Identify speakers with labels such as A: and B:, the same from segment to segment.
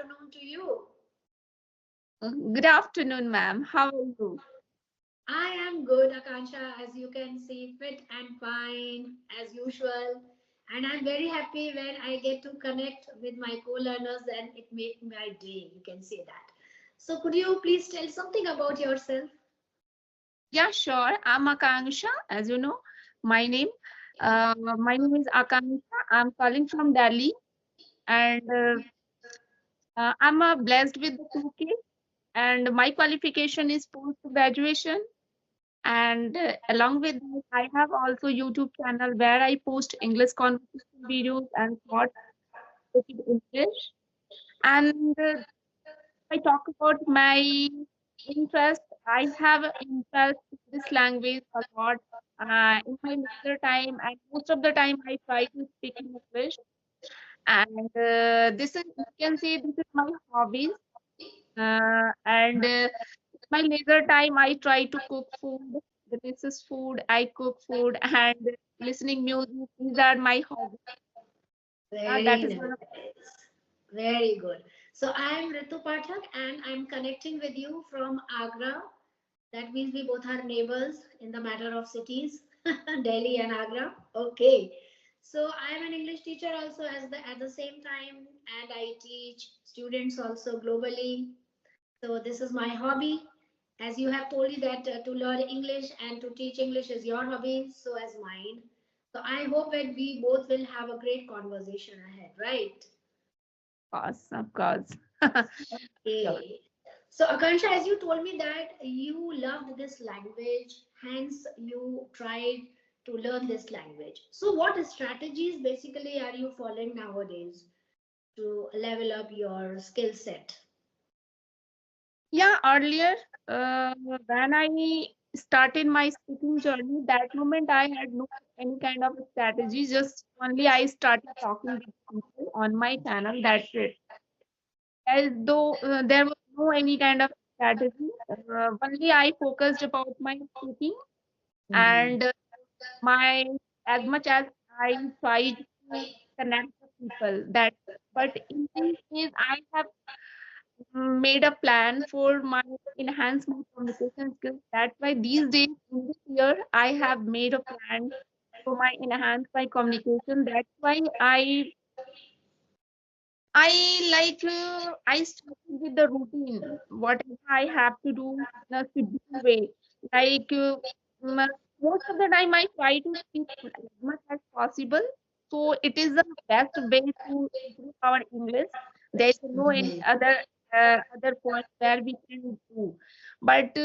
A: afternoon to you.
B: Good afternoon, ma'am. How are you?
A: I am good, Akanksha, as you can see, fit and fine as usual. And I'm very happy when I get to connect with my co-learners and it makes my day. You can say that. So could you please tell something about yourself?
B: Yeah, sure. I'm Akanksha, as you know, my name. My name is Akanksha. I'm calling from Delhi, and I'm blessed with the two kids. And my qualification is post graduation. And along with that, I have also YouTube channel where I post English conversation videos and thoughts with English. And I talk about my interest. I have an interest in this language a lot. In my leisure time, and most of the time, I try to speak in English. And this is, you can say, this is my hobbies. And my leisure time, I try to cook food, delicious food. I cook food and listening music. These are my hobbies. That
A: Very
B: is one of
A: nice. Very good. So I'm Ritu Pathak and I'm connecting with you from Agra. That means we both are neighbors in the matter of cities, Delhi and Agra. Okay. So I am an English teacher also at the same time, and I teach students also globally. So this is my hobby. As you have told you that to learn English and to teach English is your hobby, so as mine. So I hope that we both will have a great conversation ahead, right?
B: course, of course. Sure.
A: Okay. So, Akansha, as you told me that you loved this language, hence you tried to learn this language. So, what strategies basically are you following nowadays to level up your skill set?
B: Yeah, earlier, when I started my speaking journey, that moment I had no any kind of strategy. Just only I started talking with people on my channel. That's it. As though there was no any kind of strategy. Only I focused about my speaking
A: Mhm.
B: and my as much as I tried to connect with people. That, but in this case, I have made a plan for my enhance my communication skills. That's why these days in this year I have made a plan for my enhance my communication. That's why I started with the routine. Whatever I have to do in a scheduled way. Like most of the time I try to speak as much as possible. So it is the best way to improve our English. There is no any
A: Mhm.
B: other point where we can do. But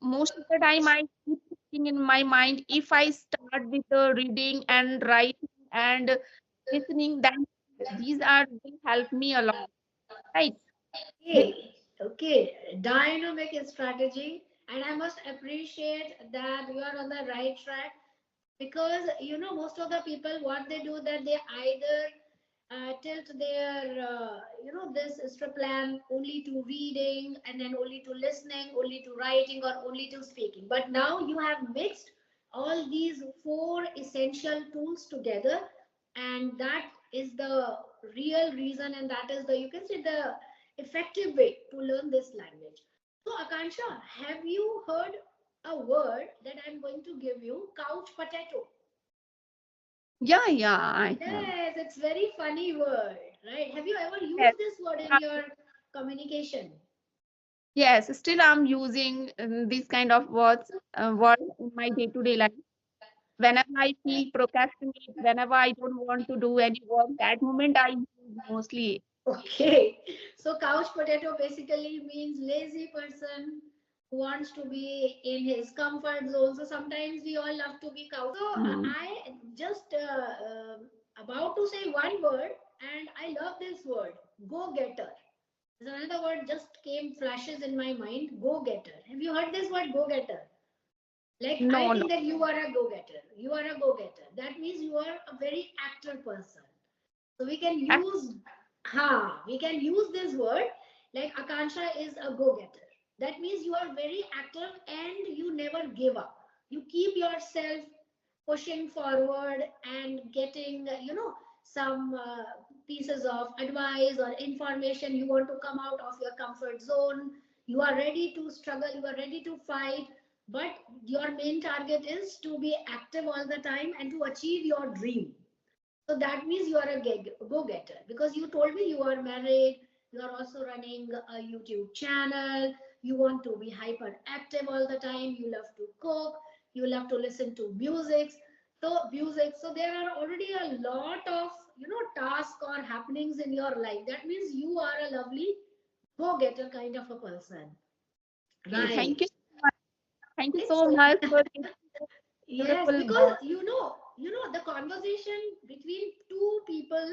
B: most of the time I keep thinking in my mind, if I start with the reading and writing and listening, then these are will help me a lot, right? With
A: Okay, okay, dynamic strategy, and I must appreciate that you are on the right track because most of the people what they do that they either tilt their this strip plan only to reading and then only to listening, only to writing, or only to speaking. But now you have mixed all these four essential tools together, and that is the real reason, and that is the, you can say, the effective way to learn this language. So, Akansha, have you heard a word that I'm going to give you, couch potato?
B: yeah, yeah, I have.
A: Yes, it's very funny word, right? Have you ever
B: Yes,
A: used this word in
B: uh,
A: your communication?
B: yes. Still, I'm using these kind of words in my day-to-day life. Whenever I feel procrastinate, whenever I don't want to do any work, that moment I use mostly.
A: Okay, so couch potato basically means lazy person who wants to be in his comfort zone. So sometimes we all love to be couch. So
B: Mm.
A: I just about to say one word, and I love this word, go getter. There's another word just came flashes in my mind, go getter. Have you heard this word, go getter? Like, I
B: No, no.
A: think that you are a go getter. You are a go getter. That means you are a very active person. So we can
B: Ac-
A: use, we can use this word like Akanksha is a go getter. That means you are very active and you never give up. You keep yourself pushing forward and getting, some pieces of advice or information, you want to come out of your comfort zone, you are ready to struggle, you are ready to fight, but your main target is to be active all the time and to achieve your dream. So that means you are a go-getter, because you told me you are married, you are also running a YouTube channel, you want to be hyperactive all the time, you love to cook, you love to listen to music. So there are already a lot of tasks or happenings in your life. That means you are a lovely go-getter kind of a person.
B: Okay,
A: Right.
B: thank you so much. Thank you
A: Right.
B: so
A: So
B: much for this
A: yes,
B: beautiful
A: because
B: words.
A: the conversation between two people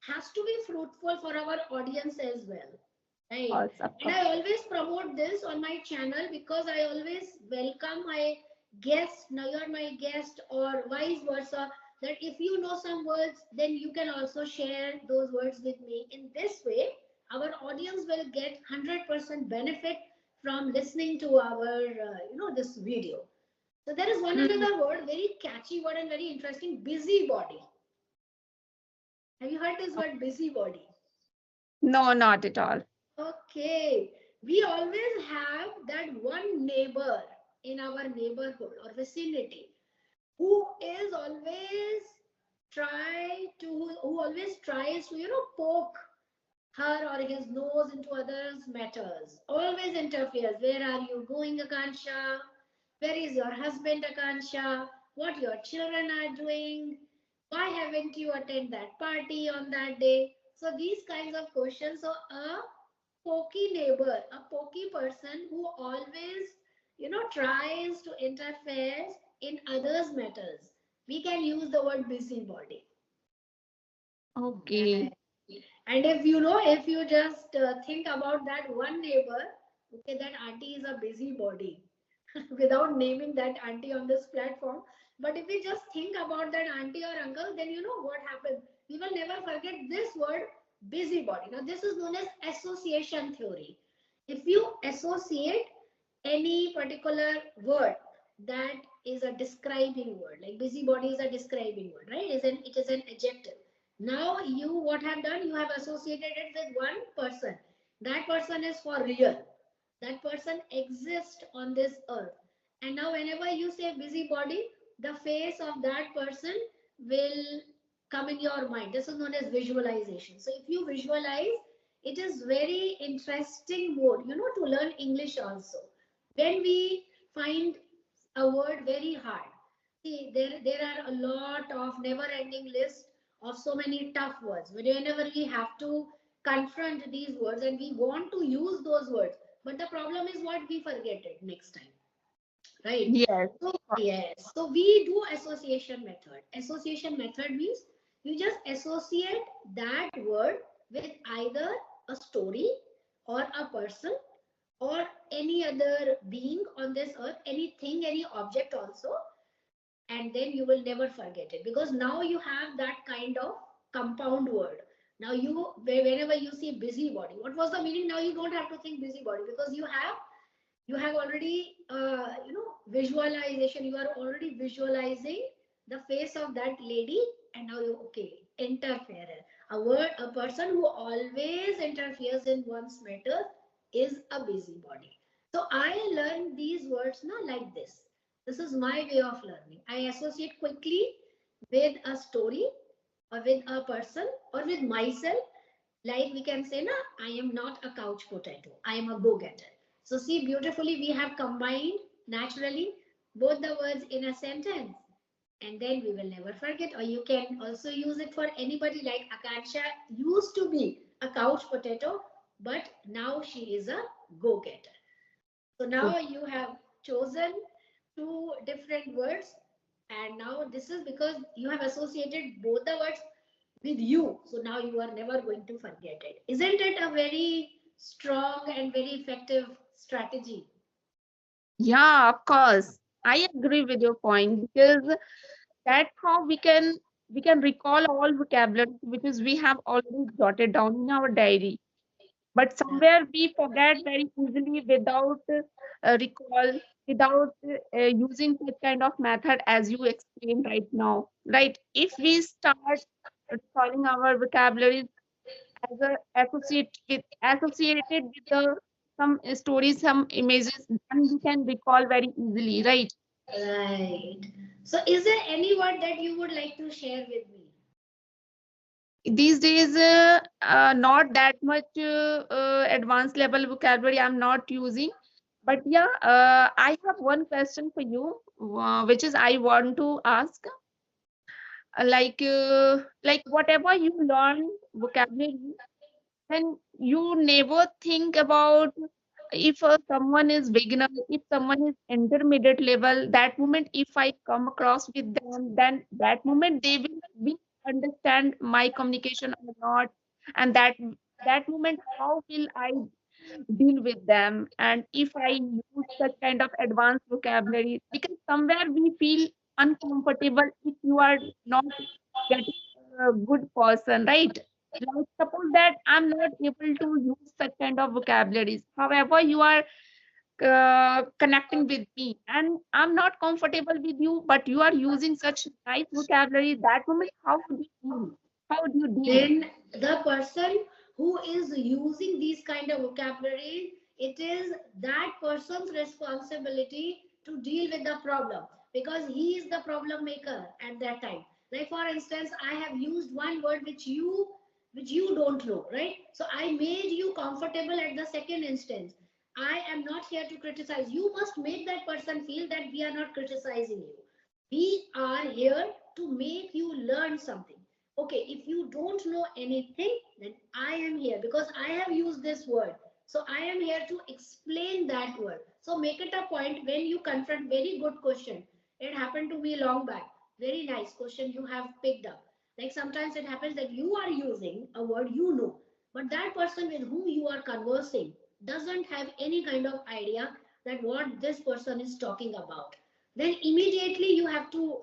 A: has to be fruitful for our audience as well, right?
B: Of
A: And
B: course.
A: I always promote this on my channel because I always welcome my guest. Now you're my guest, or vice versa. That if you know some words, then you can also share those words with me. In this way, our audience will get 100% benefit from listening to our this video. So there is one
B: Hmm.
A: another word, very catchy word and very interesting, busybody. Have you heard this word, busybody?
B: No, not at all.
A: Okay. We always have that one neighbor in our neighborhood or vicinity who is always who always tries to, poke her or his nose into others' matters. Always interferes. Where are you going, Akanksha? Where is your husband, Akanksha? What your children are doing? Why haven't you attended that party on that day? So these kinds of questions. So a pokey neighbor, a pokey person who always, tries to interfere in others' matters. We can use the word busybody.
B: Okay.
A: Right. And if you just think about that one neighbor, okay, that auntie is a busybody without naming that auntie on this platform. But if we just think about that auntie or uncle, then you know what happens. We will never forget this word, busybody. Now, this is known as association theory. If you associate any particular word that is a describing word, like busybody is a describing word, right? It is an adjective. Now you what have done? You have associated it with one person. That person is for real. That person exists on this earth. And now whenever you say busybody, the face of that person will come in your mind. This is known as visualization. So if you visualize, it is very interesting mode, to learn English also. When we find a word very hard, see, there are a lot of never ending list of so many tough words. Whenever we have to confront these words and we want to use those words, but the problem is what, we forget it next time, right?
B: Yes.
A: So yes, so we do association method. Association method means you just associate that word with either a story or a person or any other being on this earth, anything, any object also, and then you will never forget it, because now you have that kind of compound word. Now whenever you see busybody, what was the meaning? Now you don't have to think busybody, because you have already visualization. You are already visualizing the face of that lady, and now you, okay, interferer, a person who always interferes in one's matter is a busybody. So I learned these words now like this. This is my way of learning. I associate quickly with a story or with a person or with myself. Like we can say, na, I am not a couch potato, I am a go-getter. So see, beautifully we have combined naturally both the words in a sentence, and then we will never forget. Or you can also use it for anybody, like Akanksha used to be a couch potato, but now she is a go-getter. So now you have chosen two different words, and now this is because you have associated both the words with you. So now you are never going to forget it. Isn't it a very strong and very effective strategy?
B: Yeah, of course. I agree with your point because that's how we can recall all vocabulary because we have already jotted down in our diary. But somewhere we forget very easily without recall, without using that kind of method as you explained right now. Right? If we start recalling our vocabulary as a associated with the some stories, some images, and we can recall very easily, right?
A: Right. So, is there any word that you would like to share with me?
B: These days, not that much advanced level vocabulary I'm not using, but yeah, I have one question for you, which is I want to ask, like whatever you learn vocabulary, then you never think about if someone is beginner, if someone is intermediate level, that moment if I come across with them, then that moment they will be understand my communication or not, and that moment how will I deal with them, and if I use such kind of advanced vocabulary, because somewhere we feel uncomfortable if you are not getting a good person, right? Like suppose that I'm not able to use such kind of vocabularies. However, you are connecting with me and I'm not comfortable with you, but you are using such nice vocabulary. That moment, how would you feel? How do you deal?
A: Then the person who is using these kind of vocabulary, it is that person's responsibility to deal with the problem, because he is the problem maker at that time. Like for instance, I have used one word which you don't know, right? So I made you comfortable at the second instance. I am not here to criticize. You must make that person feel that we are not criticizing you. We are here to make you learn something. Okay, if you don't know anything, then I am here because I have used this word. So I am here to explain that word. So make it a point when you confront. Very good question. It happened to me long back. Very nice question you have picked up. Like sometimes it happens that you are using a word you know, but that person with whom you are conversing doesn't have any kind of idea that what this person is talking about. Then immediately you have to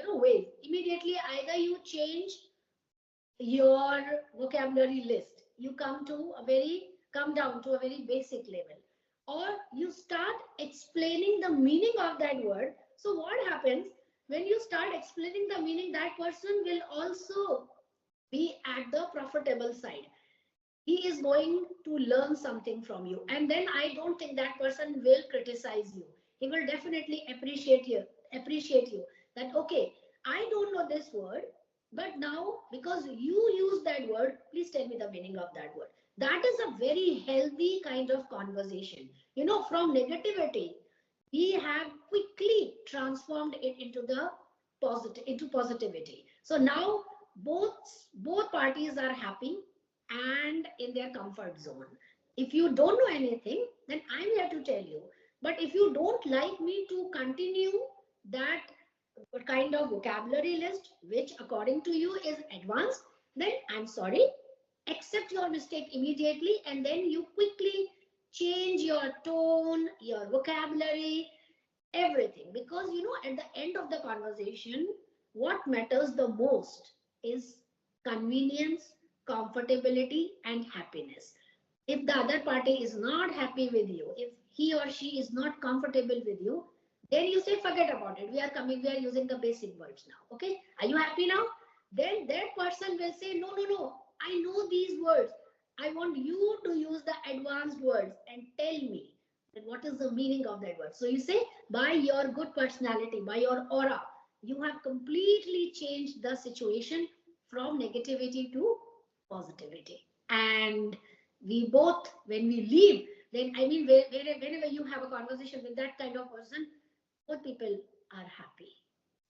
A: wait. Immediately either you change your vocabulary list, you come down to a very basic level, or you start explaining the meaning of that word. So what happens when you start explaining the meaning, that person will also be at the profitable side. He is going to learn something from you, and then I don't think that person will criticize you. He will definitely appreciate you that okay, I don't know this word, but now because you use that word, please tell me the meaning of that word. That is a very healthy kind of conversation. From negativity, we have quickly transformed it into positivity. So now both parties are happy and in their comfort zone. If you don't know anything, then I'm here to tell you. But if you don't like me to continue that kind of vocabulary list, which according to you is advanced, then I'm sorry. Accept your mistake immediately and then you quickly change your tone, your vocabulary, everything. Because at the end of the conversation, what matters the most is convenience, comfortability, and happiness. If the other party is not happy with you, if he or she is not comfortable with you, then you say forget about it. We are using the basic words now. Okay, are you happy now? Then that person will say no, no, no, I know these words. I want you to use the advanced words and tell me that what is the meaning of that word. So you say, by your good personality, by your aura, you have completely changed the situation from negativity to positivity. And we both, when we leave, then I mean, whenever you have a conversation with that kind of person, both people are happy.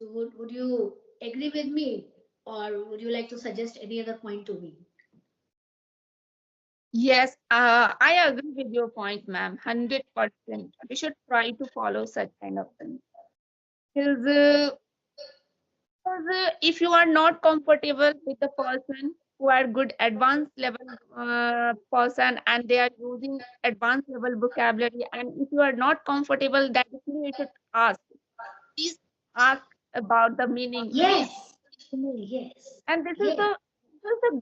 A: So would you agree with me, or would you like to suggest any other point to me?
B: Yes, I agree with your point, ma'am. 100%. We should try to follow such kind of thing. Because if you are not comfortable with the person who are good advanced level person and they are using advanced level vocabulary, and if you are not comfortable, that you should ask. Please ask about the meaning. Please
A: Yes,
B: meaning.
A: yes,
B: And this is
A: yes.
B: the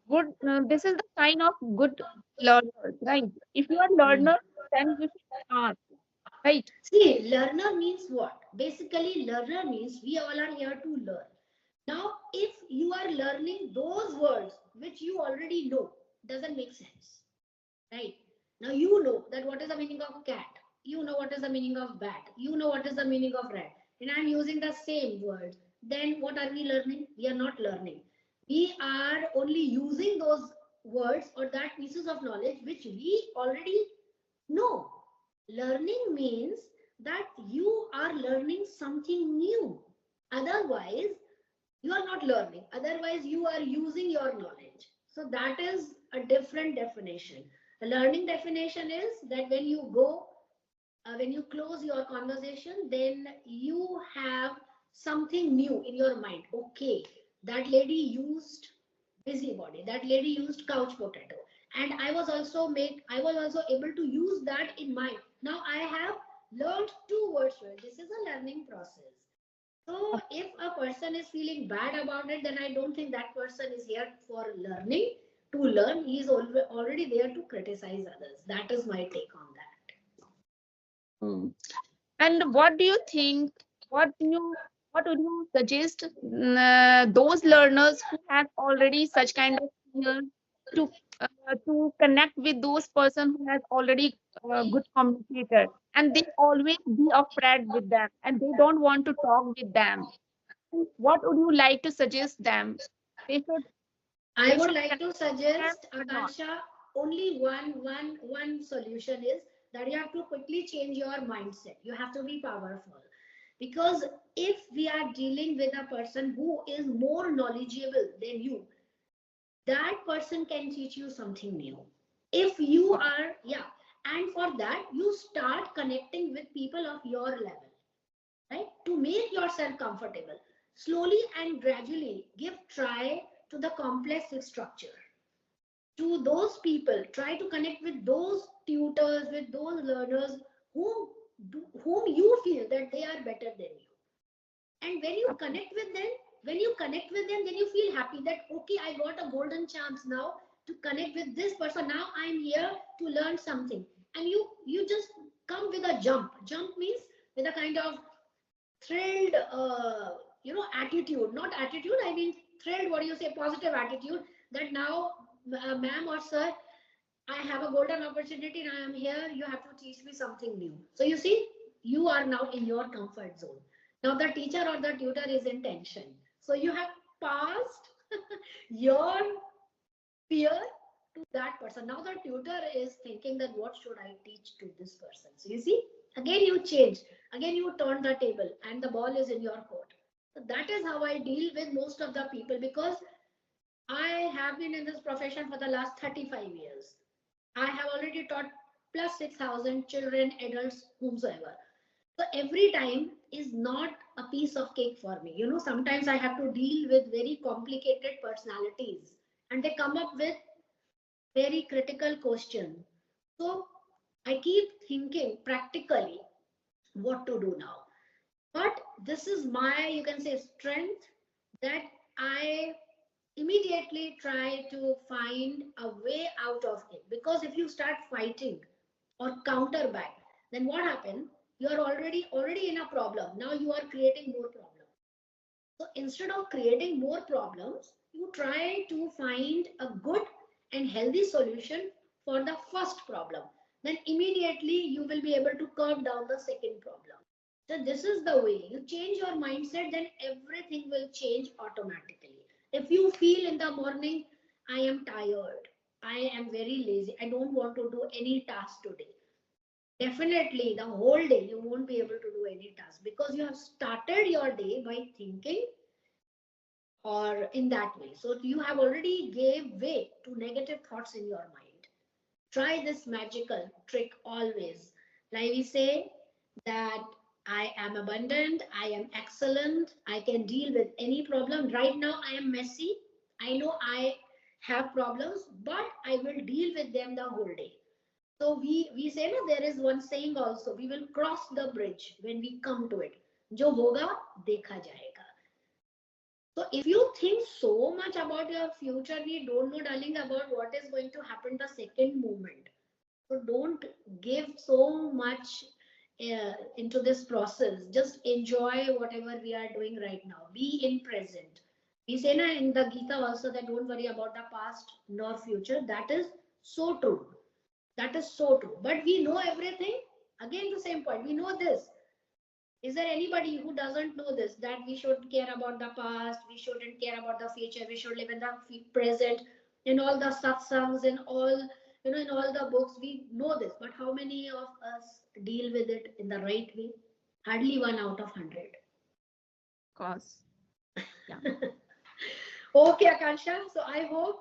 B: good this is the sign of good learners, right? If you are learner, then you should ask, right?
A: See, learner means what? Basically, learner means we all are here to learn. Now, if you are learning those words which you already know, doesn't make sense, right? Now you know that what is the meaning of cat, you know what is the meaning of bat, you know what is the meaning of rat, and I'm using the same words. Then what are we learning? We are not learning. We are only using those words or that pieces of knowledge which we already know. Learning means that you are learning something new. Otherwise, you are not learning. Otherwise, you are using your knowledge. So that is a different definition. A learning definition is that when you close your conversation, then you have something new in your mind. Okay, that lady used busybody. That lady used couch potato, and I was also able to use that in mine. Now I have learned two words. This is a learning process. So if a person is feeling bad about it, then I don't think that person is here for learning. To learn, he is already there to criticize others. That is my take on that.
B: Mm. And what do you think? What do you what would you suggest those learners who have already such kind of fear to to connect with those person who has already good communicator and they always be afraid with them and they don't want to talk with them. What would you like to suggest them? They should
A: I
B: they
A: would
B: should
A: like
B: connect
A: to
B: with them
A: suggest,
B: or not?
A: Akansha, only one solution is that you have to quickly change your mindset. You have to be powerful. Because if we are dealing with a person who is more knowledgeable than you, that person can teach you something new. If you are, yeah, and for that, you start connecting with people of your level, right? To make yourself comfortable. Slowly and gradually give try to the complex structure. To those people, try to connect with those tutors, with those learners whom you feel that they are better than you. And when you connect with them, then you feel happy that okay, I got a golden chance now to connect with this person. Now I'm here to learn something. And you just come with a jump means with a kind of thrilled attitude, not attitude, I mean thrilled, what do you say, positive attitude, that now ma'am or sir, I have a golden opportunity and I am here. You have to teach me something new. So you see, you are now in your comfort zone. Now the teacher or the tutor is in tension. So you have passed your fear to that person. Now the tutor is thinking that what should I teach to this person? So you see, again you change, again you turn the table and the ball is in your court. So that is how I deal with most of the people because I have been in this profession for the last 35 years. I have already taught plus 6,000 children, adults, whomsoever. So every time is not a piece of cake for me. You know, sometimes I have to deal with very complicated personalities and they come up with very critical questions. So I keep thinking practically what to do now. But this is my, you can say, strength that I immediately try to find a way out of it. Because if you start fighting or counter back, then what happens? You are already in a problem. Now you are creating more problems. So instead of creating more problems, you try to find a good and healthy solution for the first problem. Then immediately you will be able to curb down the second problem. So this is the way you change your mindset, then everything will change automatically. If you feel in the morning, I am tired, I am very lazy, I don't want to do any task today. Definitely, the whole day you won't be able to do any task because you have started your day by thinking or in that way. So you have already gave way to negative thoughts in your mind. Try this magical trick always. Like we say that I am abundant, I am excellent, I can deal with any problem. Right now I am messy. I know I have problems, but I will deal with them the whole day. So we say no, there is one saying also, we will cross the bridge when we come to it. Jo hoga dekha jayega. So if you think so much about your future, we don't know, darling, about what is going to happen the second moment. So don't give so much into this process. Just enjoy whatever we are doing right now. Be in present. We say na in the Gita also that don't worry about the past nor future. That is so true. That is so true. But we know everything. Again, the same point. We know this. Is there anybody who doesn't know this? That we should care about the past, we shouldn't care about the future, we should live in the present. In all the satsangs, in all in all the books, we know this. But how many of us deal with it in the right way? Hardly 1 out of 100.
B: Of course. Yeah.
A: Okay, Akansha. So I hope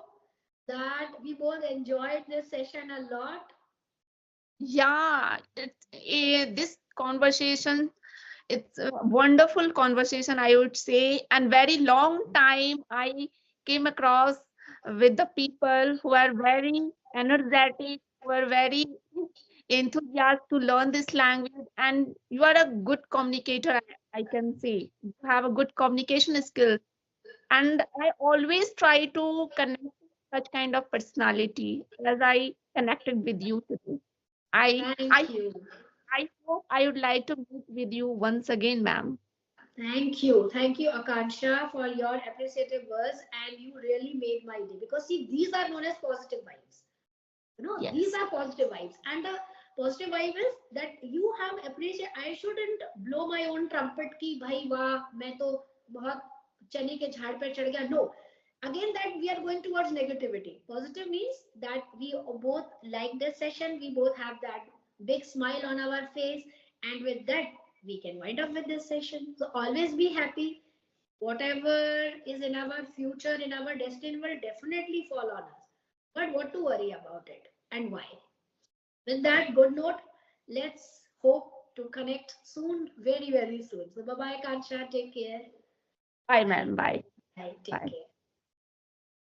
A: that we both enjoyed this session a lot.
B: Yeah, this conversation, it's a wonderful conversation, I would say, and very long time I came across with the people who are very energetic, who are very enthusiastic to learn this language, and you are a good communicator, I can say. You have a good communication skill, and I always try to connect with such kind of personality as I connected with you today. I
A: Thank
B: I
A: you.
B: I hope I would like to meet with you once again, ma'am.
A: Thank you. Thank you, Akanksha, for your appreciative words. And you really made my day. Because, see, these are known as positive vibes. These
B: Yes.
A: are positive vibes. And the positive vibe is that you have appreciated. I shouldn't blow my own trumpet ki, bhai, wah, main to bahut chane ke jhaad pe chad gaya. No. Again, that we are going towards negativity. Positive means that we both like this session. We both have that big smile on our face. And with that, we can wind up with this session. So always be happy. Whatever is in our future, in our destiny, will definitely fall on us. But what to worry about it and why? With that good note, let's hope to connect soon, very, very soon. So bye bye, Kansha. Take care.
B: Bye, ma'am. Bye.
A: Bye. Take
B: Bye.
A: care.